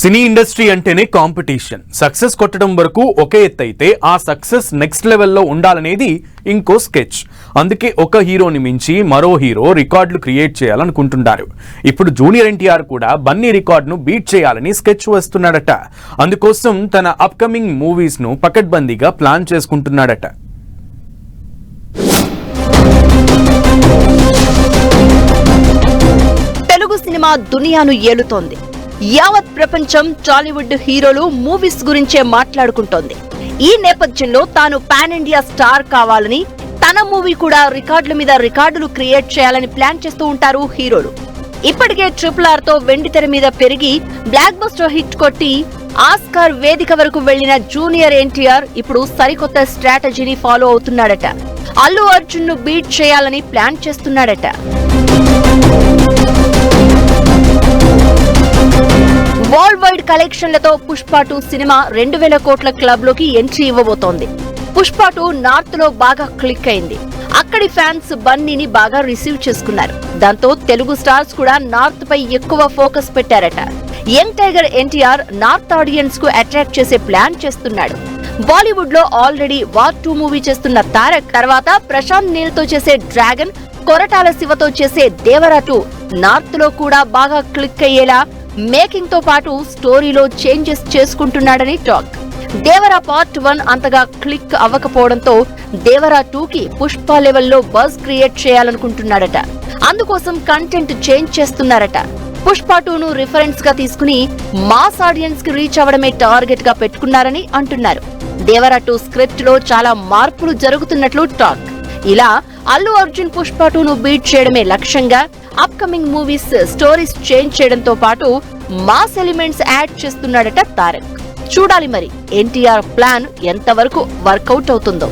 Cine industry అంటేనే competition. Success కొట్టడం వరకు ఒకే ఎత్తైతే ఆ సక్సెస్ నెక్స్ట్ లెవెల్లో ఉండాలనేది ఇంకో స్కెచ్. అందుకే ఒక హీరోని మించి మరో హీరో రికార్డులు క్రియేట్ చేయాలనుకుంటున్నారు. ఇప్పుడు జూనియర్ ఎన్టీఆర్ కూడా బన్నీ రికార్డును బీట్ చేయాలని స్కెచ్ వేస్తున్నాడట. అందుకోసం తన అప్కమింగ్ మూవీస్ ను పకడ్బందీగా ప్లాన్ చేసుకుంటున్నాడట. తెలుగు సినిమా దునియాను ఏలుతోంది. యావత్ ప్రపంచం టాలీవుడ్ హీరోలు మూవీస్ గురించే మాట్లాడుకుంటోంది. ఈ నేపథ్యంలో తాను పాన్ ఇండియా స్టార్ కావాలని, తన మూవీ కూడా రికార్డుల మీద రికార్డులు క్రియేట్ చేయాలని ప్లాన్ చేస్తూ ఉంటారు హీరోలు. ఇప్పటికే RRR తో వెండితెర మీద పెరిగి బ్లాక్ బస్టర్ హిట్ కొట్టి ఆస్కార్ వేదిక వరకు వెళ్లిన జూనియర్ ఎన్టీఆర్ ఇప్పుడు సరికొత్త స్ట్రాటజీని ఫాలో అవుతున్నాడట. అల్లు అర్జున్ ను బీట్ చేయాలని ప్లాన్ చేస్తున్నాడట. వరల్డ్ వైడ్ కలెక్షన్లతో పుష్ప 2 సినిమా 2000 కోట్ల క్లబ్ లోకి ఎంట్రీ ఇవ్వబోతోంది. పుష్ప 2 నార్త్ లో బాగా క్లిక్ అయింది. అక్కడి ఫ్యాన్స్ బన్నీని బాగా రిసీవ్ చేసుకున్నారు. దాంతో తెలుగు స్టార్స్ కూడా నార్త్ పై ఎక్కువ ఫోకస్ పెట్టారట. Young tiger NTR north audience కు అట్రాక్ట్ చేసే ప్లాన్ చేస్తున్నాడు. బాలీవుడ్ లో ఆల్రెడీ వార్ 2 మూవీ చేస్తున్న తారక్ తర్వాత ప్రశాంత్ నీల్ తో చేసే డ్రాగన్, కొరటాల శివతో చేసే దేవరా 2 నార్త్ లో కూడా బాగా క్లిక్ అయ్యేలా మేకింగ్ తో పాటు స్టోరీలో చేంజెస్ చేసుకుంటున్నాడని టాక్. దేవరా పార్ట్ 1 అంతగా క్లిక్ అవ్వకపోవడంతో దేవరా 2 కి పుష్ప లెవెల్లో బజ్ క్రియేట్ చేయాలనుకుంటున్నాడట. అందుకోసం కంటెంట్ చేంజ్ చేస్తున్నారట. పుష్ప 2 ను రిఫరెన్స్ గా తీసుకుని మాస్ ఆడియన్స్ కి రీచ్ అవ్వడమే టార్గెట్ గా పెట్టుకున్నారని అంటున్నారు. దేవరా 2 స్క్రిప్ట్ లో చాలా మార్పులు జరుగుతున్నట్లు టాక్. ఇలా అల్లు అర్జున్ పుష్ప 2 ను బీట్ చేయడమే లక్ష్యంగా అప్కమింగ్ మూవీస్ స్టోరీస్ చేంజ్ చేయడంతో పాటు మాస్ ఎలిమెంట్స్ యాడ్ చేస్తున్నాడట తారక్. చూడాలి మరి ఎన్టీఆర్ ప్లాన్ ఎంతవరకు వర్కౌట్ అవుతుందో.